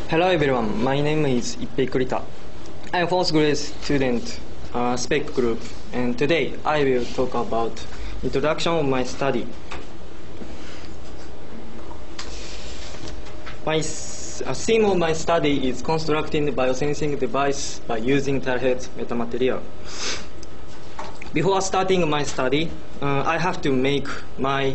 Hello everyone, my name is Ippei Kurita. I am fourth grade student, spec group, and today I will talk about introduction of my study. Theme of my study is constructing the biosensing device by using terahertz metamaterial. Before starting my study, I have to make my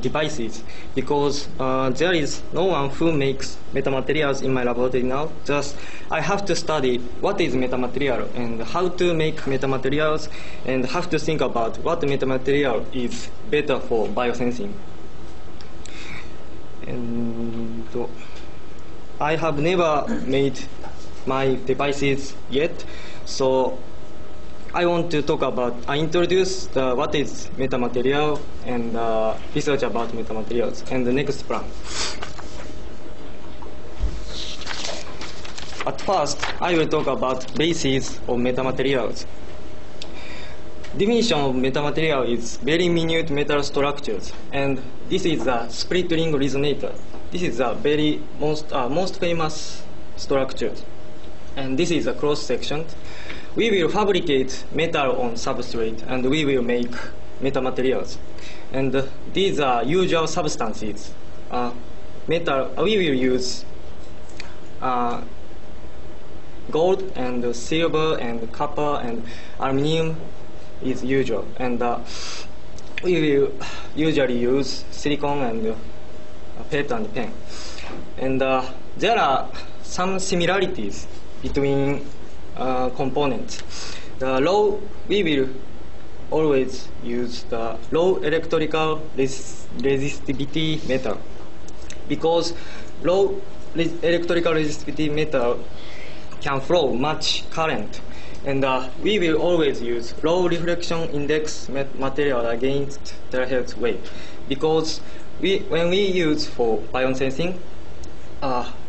devices because there is no one who makes metamaterials in my laboratory now. Just I have to study what is metamaterial and how to make metamaterials and have to think about what metamaterial is better for biosensing. And I have never made my devices yet, so I want to talk about, I introduce what is metamaterial and research about metamaterials and the next plan. At first, I will talk about basis of metamaterials. Definition of metamaterial is very minute metal structures, and this is a split ring resonator. This is a very most famous structure, and this is a cross section. We will fabricate metal on substrate, and we will make metamaterials. And these are usual substances. We will use gold and silver and copper and aluminum is usual. And we will usually use silicon and PET and pen. And there are some similarities between components. We will always use the low electrical resistivity metal because low electrical resistivity metal can flow much current, and we will always use low reflection index material against terahertz wave because when we use for biosensing,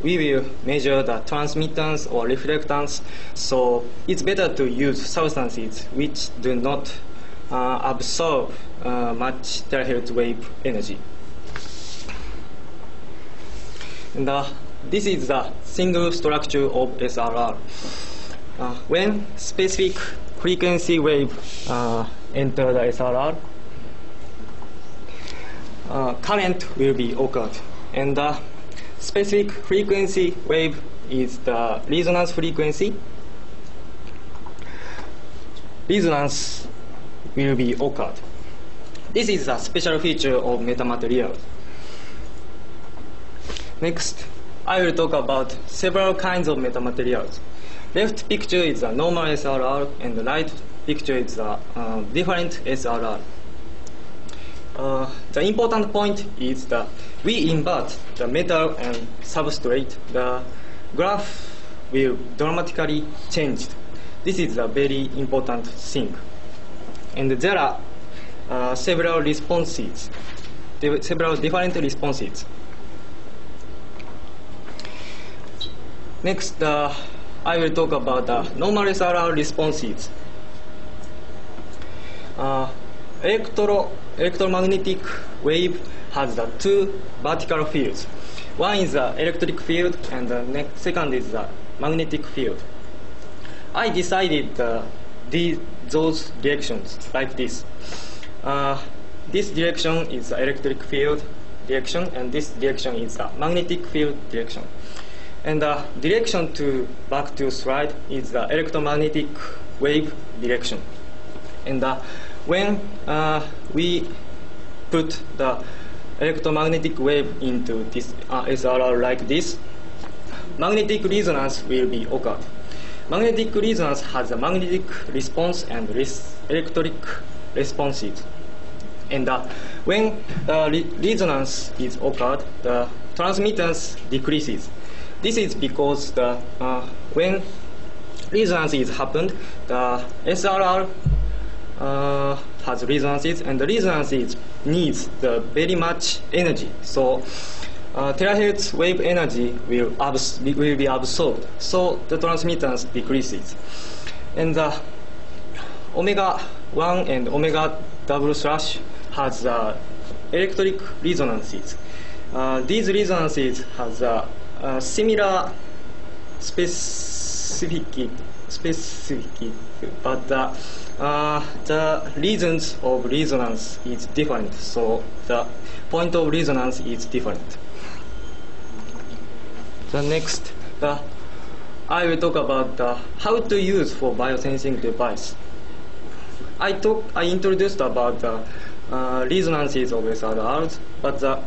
we will measure the transmittance or reflectance, so it's better to use substances which do not absorb much terahertz wave energy. And this is the single structure of SRR. When specific frequency wave enter the SRR, current will be occurred, and specific frequency wave is the resonance frequency. Resonance will be occurred. This is a special feature of metamaterial. Next, I will talk about several kinds of metamaterials. Left picture is a normal SRR, and the right picture is a different SRR. The important point is that we invert the metal and substrate. The graph will dramatically change. This is a very important thing. And there are several responses, several different responses. Next, I will talk about the normal SRR responses. Electromagnetic wave has the two vertical fields. One is the electric field, and the second is the magnetic field. I decided those directions like this. This direction is the electric field direction, and this direction is the magnetic field direction. And the direction back to slide is the electromagnetic wave direction. And when we put the electromagnetic wave into this SRR like this, magnetic resonance will be occurred. Magnetic resonance has a magnetic response and electric responses. And when resonance is occurred, the transmittance decreases. This is because when resonance is happened, the SRR has resonances, and the resonances needs the very much energy. So terahertz wave energy will be absorbed. So the transmittance decreases. And the omega 1 and omega double slash has electric resonances. These resonances has a similar specific, but the reasons of resonance is different. So the point of resonance is different. The next, I will talk about how to use for biosensing device. I introduced about the resonances of SRRs, but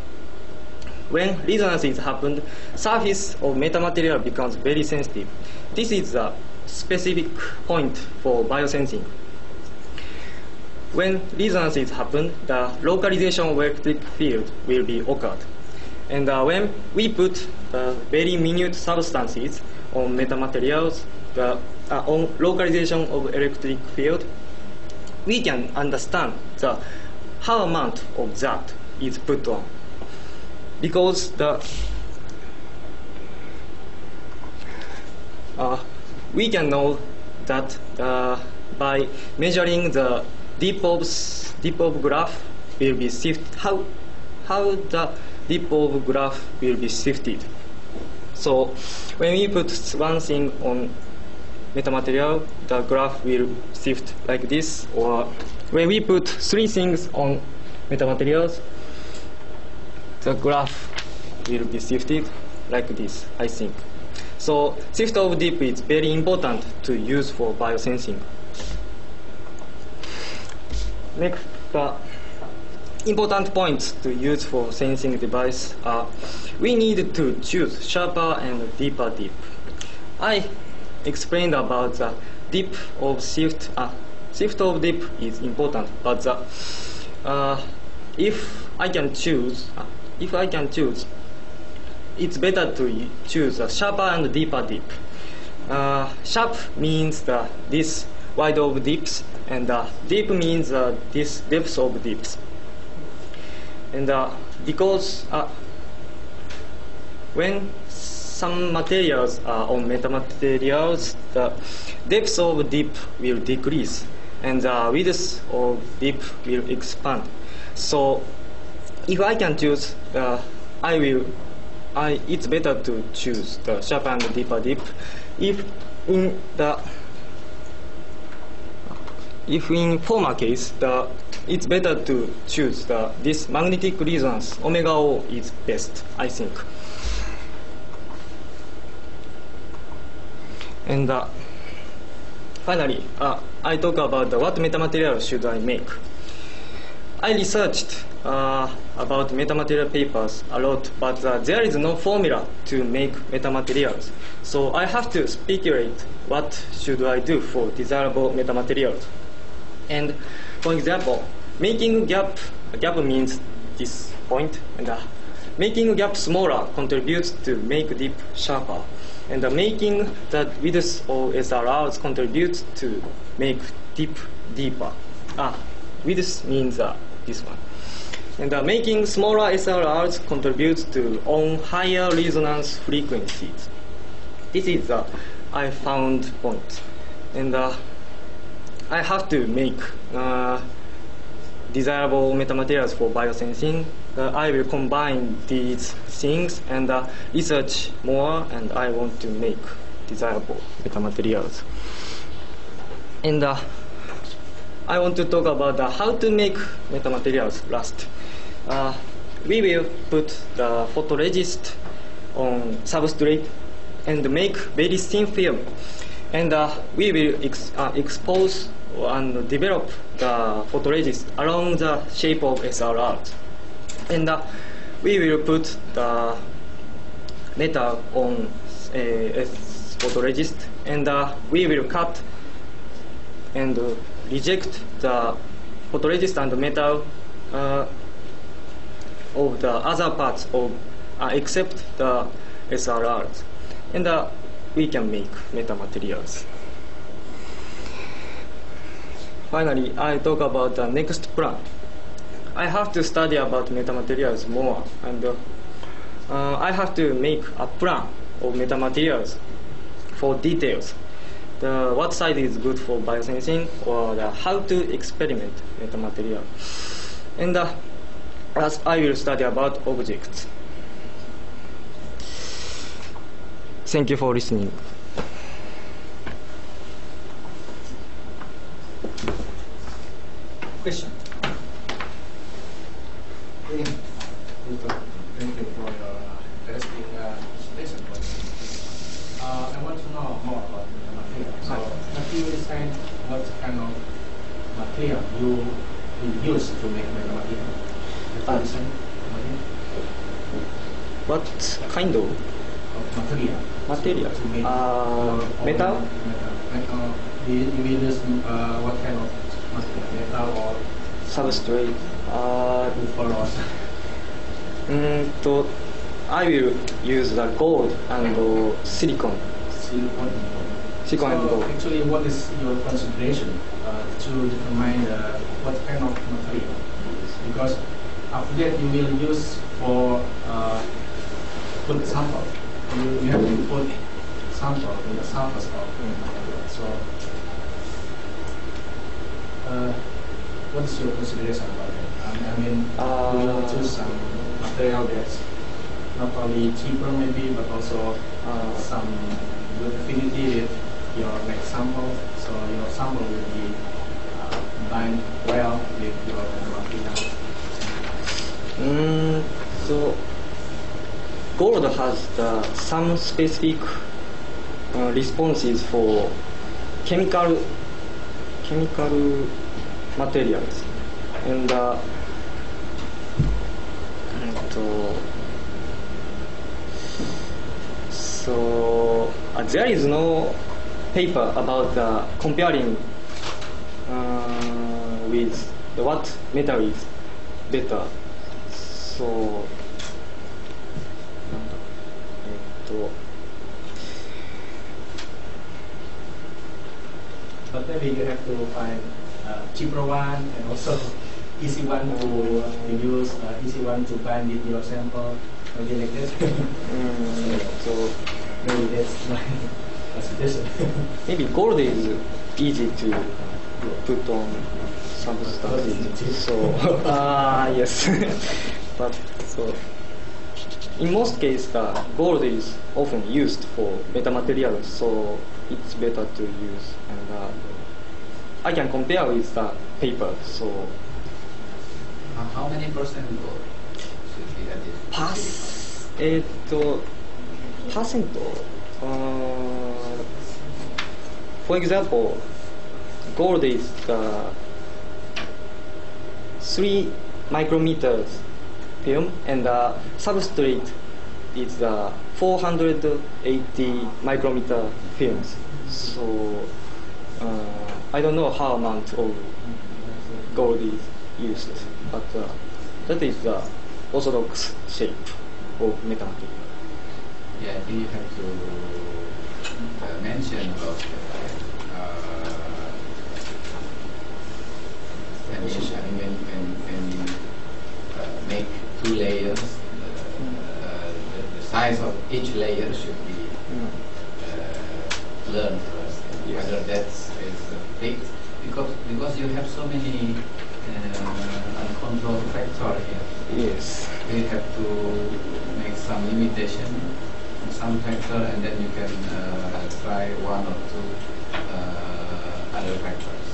when resonances happen, surface of metamaterial becomes very sensitive. This is a specific point for biosensing. When resonances happen, the localization of electric field will be occurred. And when we put very minute substances on metamaterials, on localization of electric field, we can understand how amount of that is put on. Because we can know that by measuring the dip of graph will be shifted, how the dip of graph will be shifted. So when we put one thing on metamaterial, the graph will shift like this, or when we put three things on metamaterials, the graph will be shifted like this, I think. So shift of dip is very important to use for biosensing. Next, important points to use for sensing device are we need to choose sharper and deeper dip. I explained about the dip of shift. Shift of dip is important, but if I can choose, it's better to choose a sharper and deeper dip. Sharp means this wide of dips, and deep means this depth of dips. And because when some materials are on metamaterials, the depth of dip will decrease, and the width of dip will expand. So if I can choose, it's better to choose the sharper and deeper dip. If in former case, it's better to choose this magnetic resonance. Omega O is best, I think. And finally, I talk about what metamaterial should I make. I researched about metamaterial papers a lot, but there is no formula to make metamaterials. So I have to speculate what should I do for desirable metamaterials. And for example, making gap means this point, and making gap smaller contributes to make dip sharper, and making the width of SRRs contributes to make dip deeper. Width means this one. And making smaller SRRs contributes to on higher resonance frequencies. This is I found point. And I have to make desirable metamaterials for biosensing. I will combine these things and research more, and I want to make desirable metamaterials. And I want to talk about how to make metamaterials last. We will put the photoresist on substrate and make very thin film. And we will expose and develop the photoresist along the shape of SRRs. And we will put the metal on photoresist, and we will cut and reject the photoresist and the metal of the other parts of except the SRRs. And we can make metamaterials. Finally, I talk about the next plan. I have to study about metamaterials more, and I have to make a plan of metamaterials for details. What side is good for biosensing, or how to experiment metamaterial. And as I will study about objects. Thank you for listening. Question. Thank you for your interesting presentation. I want to know more about the material. So, material design, what kind of material you use to make metamaterial? Material design, What kind of material? material? To make Metal? Metal. You will use what kind of material? Metal or Substrate. or I will use the gold and silicon. silicon? Silicon and So gold. actually, what is your consideration to determine what kind of material? Because after that you will use for put sample. You have to put sample in the samples of material. So, what is your consideration about it? I mean, you will choose some material that's not only cheaper maybe, but also some good affinity with your next sample. So your sample will be bind well with your material. So gold has some specific responses for chemical materials, and so there is no paper about comparing with what metal is better. So But maybe you have to find cheaper one and also easy one to use, easy one to bind with your sample, maybe like this. So maybe that's my suggestion. maybe gold is easy to put on substances. So yes, but so in most cases, gold is often used for metamaterials, so it's better to use. And I can compare with the paper. So how many percent gold should be added? percent. For example, gold is 3 micrometers film, and the substrate is 480 micrometer films. So I don't know how amount of gold is used, but that is the orthodox shape of metamaterial. Yeah, I think you have to mention about when you make 2 layers, the size of each layer should be learned first. Yes. Whether that's big, because you have so many uncontrolled factors here. Yes. You have to make some limitation on some factor, and then you can try 1 or 2 other factors.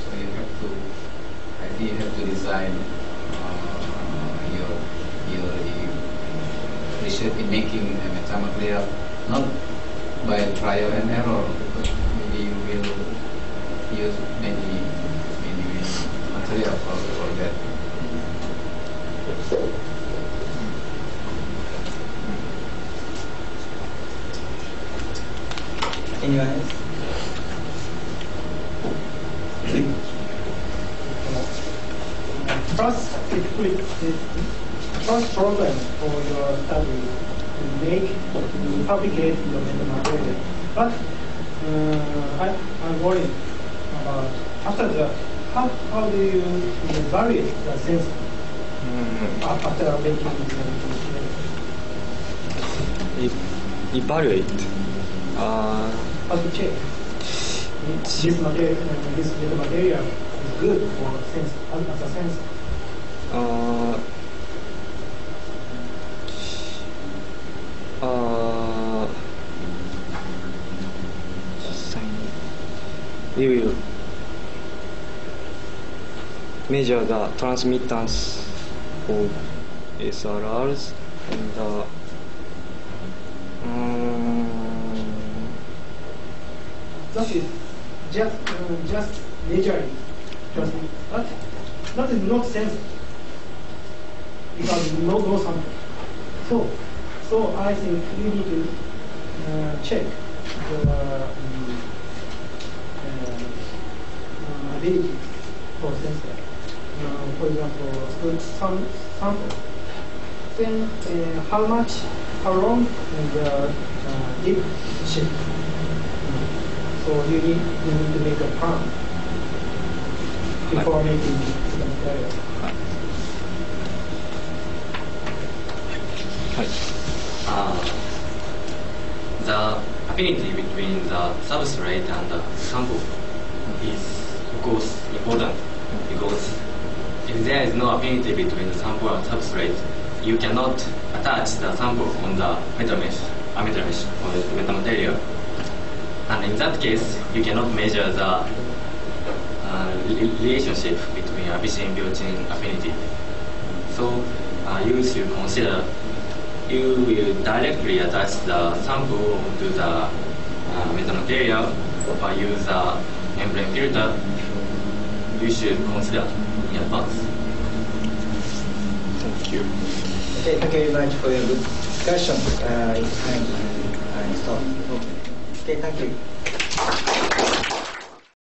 So you have to, I think you have to design your research in making a metamaterial not by trial and error, because maybe you will use many material for that. Anyone else? First problem for your study to fabricate your metamaterial. But I'm worried about after that. How do you evaluate the sense after making the material? Evaluate. How to check this metamaterial is good for sense as a sense? measure the transmittance of SRRs and that is just measuring transmit, but that is not sense because no sample. So I think you need to check the ability for sensor. For example, put some sample. Then how much, how long, and deep shift. So you need to make a plan before making the material. The affinity between the substrate and the sample is of course important, because if there is no affinity between the sample and substrate, you cannot attach the sample on the metal mesh or the metamaterial. And in that case, you cannot measure the relationship between Abshin built-in affinity. So you should consider you will directly attach the sample to the metamaterial or use the membrane filter. You should consider in advance. Thank you. Okay, thank you very much for your good discussion. It's time to stop. Okay, thank you.